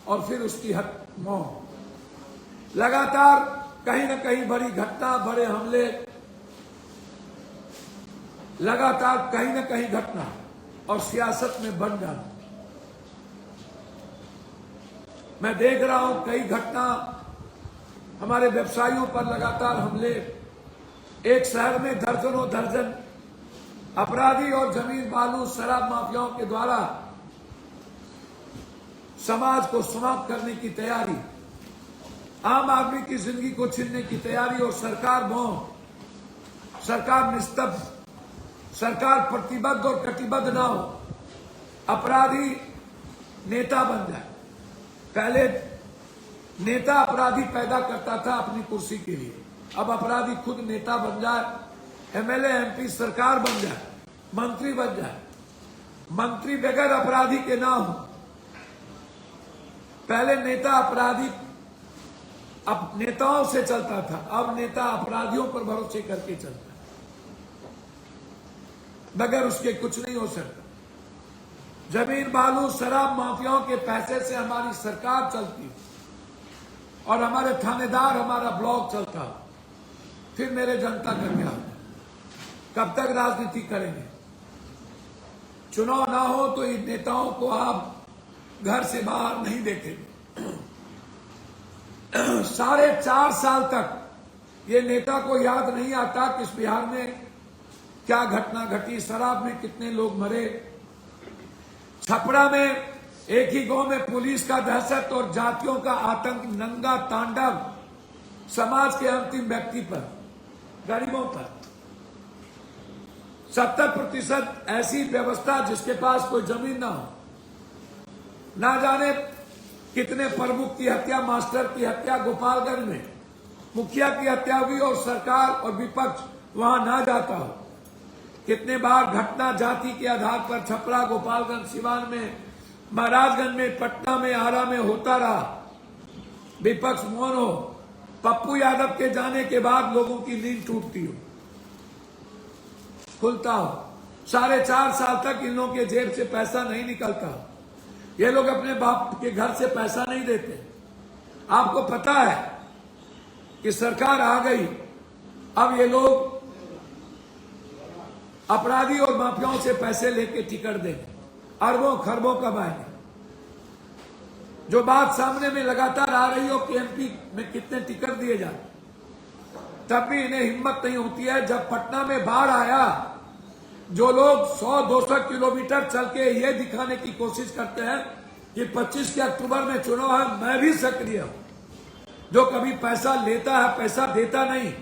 और फिर उसकी मौत। लगातार कहीं न कहीं बड़ी घटना, बड़े हमले, लगातार कहीं न कहीं घटना और सियासत में बन जाना। मैं देख रहा हूं कई घटना, हमारे व्यवसायियों पर लगातार हमले, एक शहर में दर्जनों दर्जन अपराधी और जमीन बालू शराब माफियाओं के द्वारा समाज को समाप्त करने की तैयारी, आम आदमी की जिंदगी को छीनने की तैयारी, और सरकार मौन, सरकार निस्तब्ध, सरकार प्रतिबद्ध और कटिबद्ध ना हो, अपराधी नेता बन जाए। पहले नेता अपराधी पैदा करता था अपनी कुर्सी के लिए, अब अपराधी खुद नेता बन जाए, एमएलए एमपी सरकार बन जाए, मंत्री बन जाए, मंत्री बगैर अपराधी के ना हो। पहले नेता अपराधी अब नेताओं से चलता था, अब नेता अपराधियों पर भरोसे करके चलता है, बगैर उसके कुछ नहीं हो सकता। जमीन बालू शराब माफियाओं के पैसे से हमारी सरकार चलती और हमारे थानेदार, हमारा ब्लॉक चलता, फिर मेरे जनता का क्या? कब तक राजनीति करेंगे? चुनाव ना हो तो इन नेताओं को आप घर से बाहर नहीं देखेंगे। 4.5 साल तक ये नेता को याद नहीं आता कि इस बिहार में क्या घटना घटी, शराब में कितने लोग मरे, छपरा में एक ही गांव में पुलिस का दहशत और जातियों का आतंक, नंगा तांडव समाज के अंतिम व्यक्ति पर, गरीबों पर। 70% ऐसी व्यवस्था जिसके पास कोई जमीन ना हो, ना जाने कितने प्रमुख की हत्या, मास्टर की हत्या गोपालगंज में, मुखिया की हत्या हुई और सरकार और विपक्ष वहां ना जाता हो। कितने बार घटना जाति के आधार पर छपरा, गोपालगंज, सिवान में, महाराजगंज में, पटना में, आरा में होता रहा, विपक्ष मौन हो, पप्पू यादव के जाने के बाद लोगों की नींद टूटती हो, खुलता हो। 4.5 साल तक इन लोगों के जेब से पैसा नहीं निकलता। ये लोग अपने बाप के घर से पैसा नहीं देते। आपको पता है कि सरकार आ गई, अब ये लोग अपराधी और माफियाओं से पैसे लेके टिकट देंगे, अरबों खरबों कमाएंगे। जो बात सामने में लगातार आ रही हो कि एमपी में कितने टिकट दिए जाते, तब भी इन्हें हिम्मत नहीं होती है। जब पटना में बाढ़ आया, जो लोग 100-200 किलोमीटर चल के ये दिखाने की कोशिश करते हैं कि 25 के अक्टूबर में चुनाव है, मैं भी सक्रिय हूं। जो कभी पैसा लेता है, पैसा देता नहीं।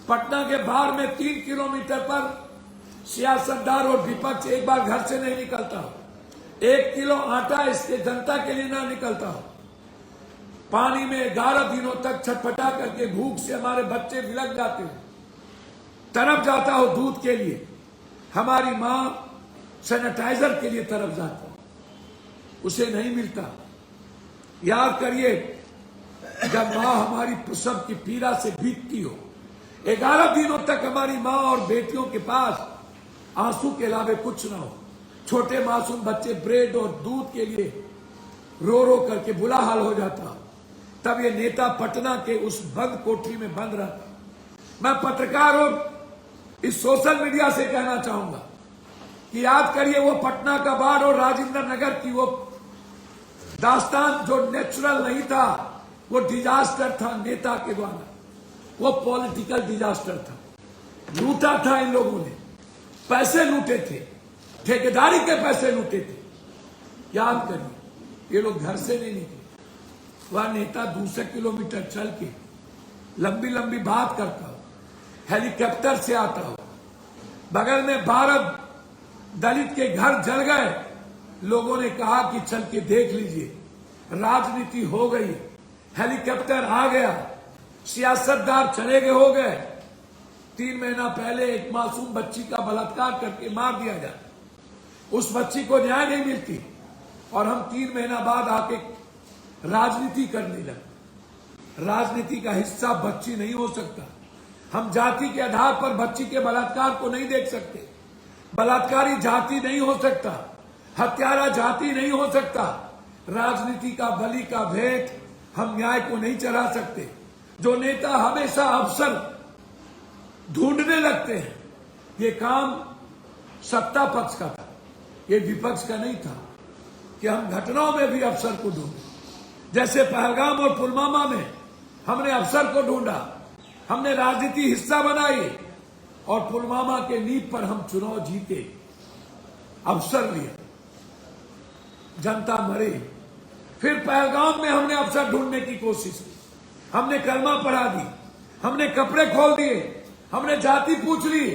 पटना के बाढ़ में 3 किलोमीटर पर सियासतदार और विपक्ष एक बार घर से नहीं निकलता। 1 किलो आटा इसके जनता के लिए ना निकलता हो। पानी में 11 दिनों तक छटपटा करके भूख से हमारे बच्चे विलग जाते हो, तरफ जाता हो दूध के लिए, हमारी मां सैनिटाइजर के लिए तरफ जाती, उसे नहीं मिलता। याद करिए, जब मां हमारी प्रसव की पीड़ा से बीतती हो, 11 दिनों तक हमारी मां और बेटियों के पास आंसू के अलावे कुछ ना हो। छोटे मासूम बच्चे ब्रेड और दूध के लिए रो रो करके बुरा हाल हो जाता। तब ये नेता पटना के उस बंद कोठरी में बंद रहता। मैं पत्रकार और इस सोशल मीडिया से कहना चाहूंगा कि याद करिए वो पटना का बाढ़ और राजेंद्र नगर की वो दास्तान जो नेचुरल नहीं था, वो डिजास्टर था नेता के द्वारा, वो पॉलिटिकल डिजास्टर था। लूटा था इन लोगों ने, पैसे लूटे थे, ठेकेदारी के पैसे लूटे थे। याद करिए, ये लोग घर से नहीं निकले। वह नेता 200 किलोमीटर चल के लंबी लंबी बात करता हो, हेलीकॉप्टर से आता हो, बगल में 12 दलित के घर जल गए, लोगों ने कहा कि चल के देख लीजिए, राजनीति हो गई, हेलीकॉप्टर आ गया, सियासतदार चले गए हो गए। 3 महीना पहले एक मासूम बच्ची का बलात्कार करके मार दिया जाए, उस बच्ची को न्याय नहीं मिलती, और हम 3 महीना बाद आके राजनीति करने लगे। राजनीति का हिस्सा बच्ची नहीं हो सकता। हम जाति के आधार पर बच्ची के बलात्कार को नहीं देख सकते। बलात्कारी जाति नहीं हो सकता, हत्यारा जाति नहीं हो सकता। राजनीति का बलि का भेंट हम न्याय को नहीं चढ़ा सकते। जो नेता हमेशा अवसर ढूंढने लगते हैं, ये काम सत्ता पक्ष का था, ये विपक्ष का नहीं था कि हम घटनाओं में भी अवसर को ढूंढे। जैसे पहलगाम और पुलवामा में हमने अवसर को ढूंढा, हमने राजनीति हिस्सा बनाई, और पुलवामा के नींव पर हम चुनाव जीते, अवसर लिए, जनता मरे। फिर पहलगाम में हमने अवसर ढूंढने की कोशिश की, हमने कलमा पढ़ा दी, हमने कपड़े खोल दिए, हमने जाति पूछ ली।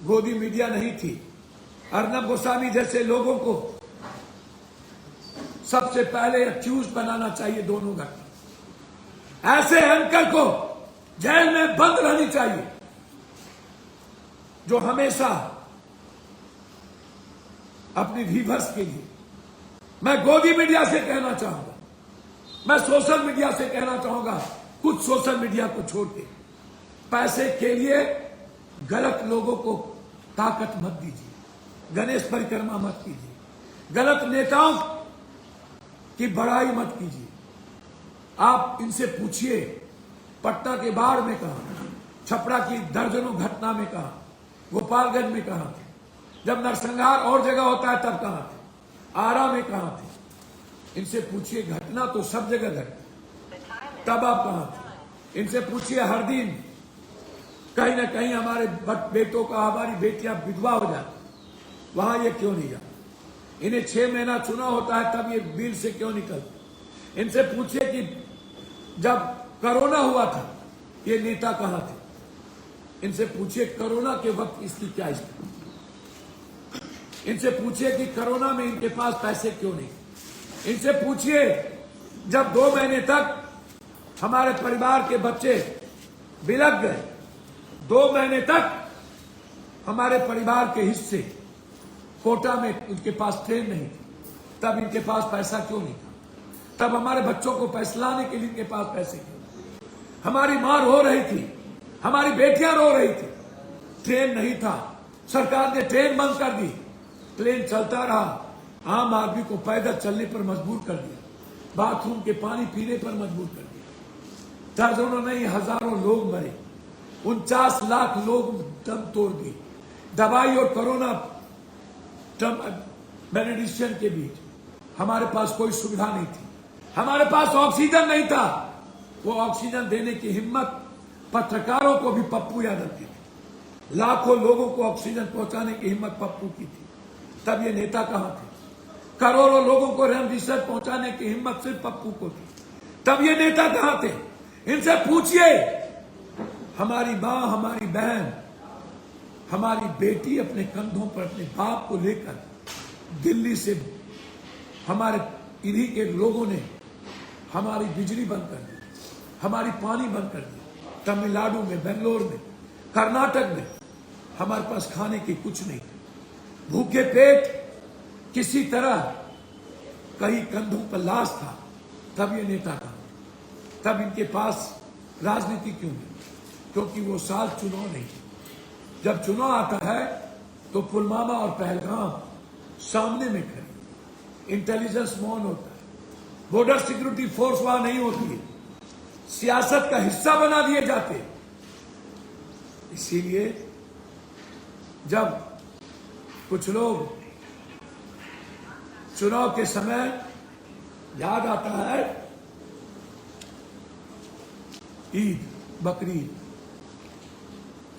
गोदी मीडिया नहीं थी। अर्नब गोस्वामी जैसे लोगों को सबसे पहले एक्यूज बनाना चाहिए दोनों घटना। ऐसे एंकर को जेल में बंद रहनी चाहिए जो हमेशा अपनी व्यूअर्स के लिए। मैं गोदी मीडिया से कहना चाहूंगा, मैं सोशल मीडिया से कहना चाहूंगा, कुछ सोशल मीडिया को छोड़ के पैसे के लिए गलत लोगों को ताकत मत दीजिए, गणेश परिक्रमा मत कीजिए, गलत नेताओं की बड़ाई मत कीजिए। आप इनसे पूछिए, पटना के बाढ़ में कहा, छपरा की दर्जनों घटना में कहा, गोपालगंज में कहा थे, जब नरसंहार और जगह होता है तब कहा थे, आरा में कहा थे। इनसे पूछिए, घटना तो सब जगह घटती, तब आप कहा थे। इनसे पूछिए, हर दिन कहीं ना कहीं हमारे बेटों का, हमारी बेटियां विधवा हो जाती, वहां ये क्यों नहीं जाती? इन्हें 6 महीना चुनाव होता है तब ये बिल से क्यों निकलते? इनसे पूछिए कि जब कोरोना हुआ था ये नेता कहां थे? इनसे पूछिए कोरोना के वक्त इसकी क्या स्थिति? इनसे पूछिए कि कोरोना में इनके पास पैसे क्यों नहीं? इनसे पूछिए जब 2 महीने तक हमारे परिवार के बच्चे बिलक गए, 2 महीने तक हमारे परिवार के हिस्से कोटा में उनके पास ट्रेन नहीं थी, तब इनके पास पैसा क्यों नहीं था? तब हमारे बच्चों को पैसे लाने के लिए इनके पास पैसे क्यों? हमारी मां रो रही थी, हमारी बेटियां रो रही थी, ट्रेन नहीं था, सरकार ने ट्रेन बंद कर दी, ट्रेन चलता रहा, आम आदमी को पैदल चलने पर मजबूर कर दिया, बाथरूम के पानी पीने पर मजबूर कर दिया। दर्जनों नहीं हजारों लोग मरे, 49 लाख लोग दम तोड़ दिए। दवाई और कोरोना बेनेडिक्शन के बीच हमारे पास कोई सुविधा नहीं थी, हमारे पास ऑक्सीजन नहीं था। वो ऑक्सीजन देने की हिम्मत पत्रकारों को भी पप्पू यादव की थी, लाखों लोगों को ऑक्सीजन पहुंचाने की हिम्मत पप्पू की थी। तब ये नेता कहां थे? करोड़ों लोगों को रेमडेसिविर पहुंचाने की हिम्मत सिर्फ पप्पू को थी, तब ये नेता कहां थे? इनसे पूछिए। हमारी मां, हमारी बहन, हमारी बेटी अपने कंधों पर अपने बाप को लेकर दिल्ली से, हमारे इन्हीं के लोगों ने हमारी बिजली बंद कर दी, हमारी पानी बंद कर दिया। तमिलनाडु में, बेंगलोर में, कर्नाटक में हमारे पास खाने की कुछ नहीं, भूखे पेट किसी तरह कहीं कंधों पर लाश था, तब ये नेता था। तब इनके पास राजनीति क्यों नहीं? क्योंकि वो साल चुनाव नहीं। जब चुनाव आता है तो पुलवामा और पहलगाम सामने में खड़े, इंटेलिजेंस मौन होता है, बॉर्डर सिक्योरिटी फोर्स वहां नहीं होती है, सियासत का हिस्सा बना दिए जाते, इसीलिए जब कुछ लोग चुनाव के समय याद आता है ईद, बकरी,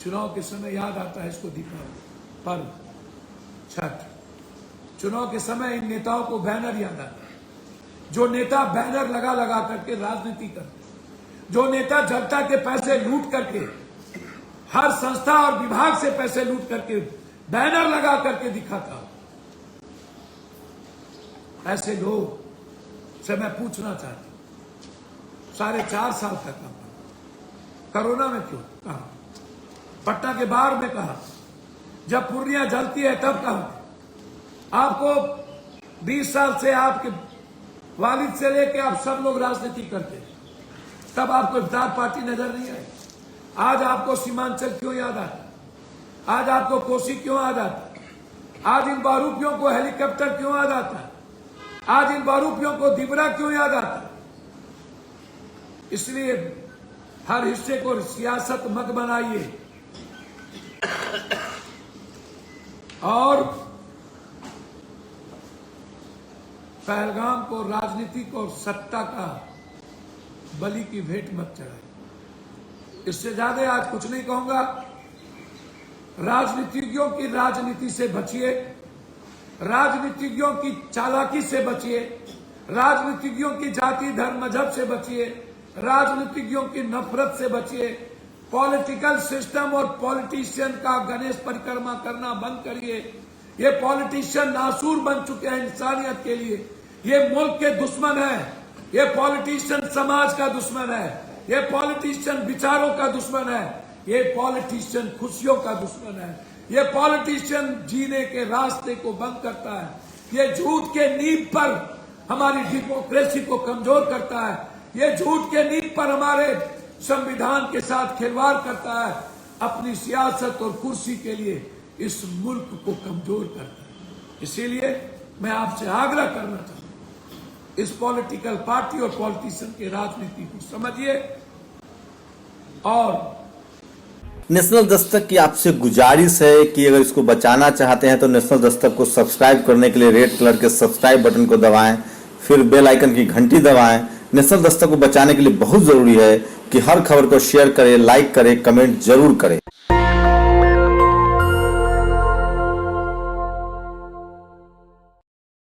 चुनाव के समय याद आता है इसको दीपावली, पर्व, छठ। चुनाव के समय इन नेताओं को बैनर याद आता है। जो नेता बैनर लगा लगा करके राजनीति करते, जो नेता जनता के पैसे लूट करके, हर संस्था और विभाग से पैसे लूट करके बैनर लगा करके दिखाता, ऐसे लोग से मैं पूछना चाहता हूं, 4.5 साल तक काम करा, कोरोना में क्यों कहा, पटना के बाढ़ में कहा, जब पूर्णिया जलती है तब कहा, आपको 20 साल से आपके वालिद से लेके आप सब लोग राजनीति करते हैं, तब आपको इफ्तार पार्टी नजर नहीं आई। आज आपको सीमांचल क्यों याद आता, आज आपको कोसी क्यों याद आता, आज इन बहुरूपियों को हेलीकॉप्टर क्यों याद आता, आज इन बहुरूपियों को दिबरा क्यों याद आता। इसलिए हर हिस्से को सियासत मत बनाइए और पहलगाम को राजनीतिक और सत्ता का बलि की भेंट मत चढ़ाइए। इससे ज्यादा आज कुछ नहीं कहूंगा। राजनीतिज्ञों की राजनीति से बचिए, राजनीतिज्ञों की चालाकी से बचिए, राजनीतिज्ञों की जाति धर्म मजहब से बचिए, राजनीतिज्ञों की नफरत से बचिए। पॉलिटिकल सिस्टम और पॉलिटिशियन का गणेश परिक्रमा करना बंद करिए। ये पॉलिटिशियन नासूर बन चुके हैं इंसानियत के लिए। ये मुल्क के दुश्मन है, ये पॉलिटिशियन समाज का दुश्मन है, ये पॉलिटिशियन विचारों का दुश्मन है, ये पॉलिटिशियन खुशियों का दुश्मन है, ये पॉलिटिशियन जीने के रास्ते को बंद करता है, ये झूठ के नींव पर हमारी डेमोक्रेसी को कमजोर करता है, ये झूठ के नींव पर हमारे संविधान के साथ खिलवाड़ करता है, अपनी सियासत और कुर्सी के लिए इस मुल्क को कमजोर करता है। इसीलिए मैं आपसे आग्रह करना चाहता हूं, इस पॉलिटिकल पार्टी और पॉलिटिशियन के राजनीति को समझिए। और नेशनल दस्तक की आपसे गुजारिश है कि अगर इसको बचाना चाहते हैं तो नेशनल दस्तक को सब्सक्राइब करने के लिए रेड कलर के सब्सक्राइब बटन को दबाएं, फिर बेल आइकन की घंटी दबाएं। नेशनल दस्तक को बचाने के लिए बहुत जरूरी है कि हर खबर को शेयर करें, लाइक करें, कमेंट जरूर करें।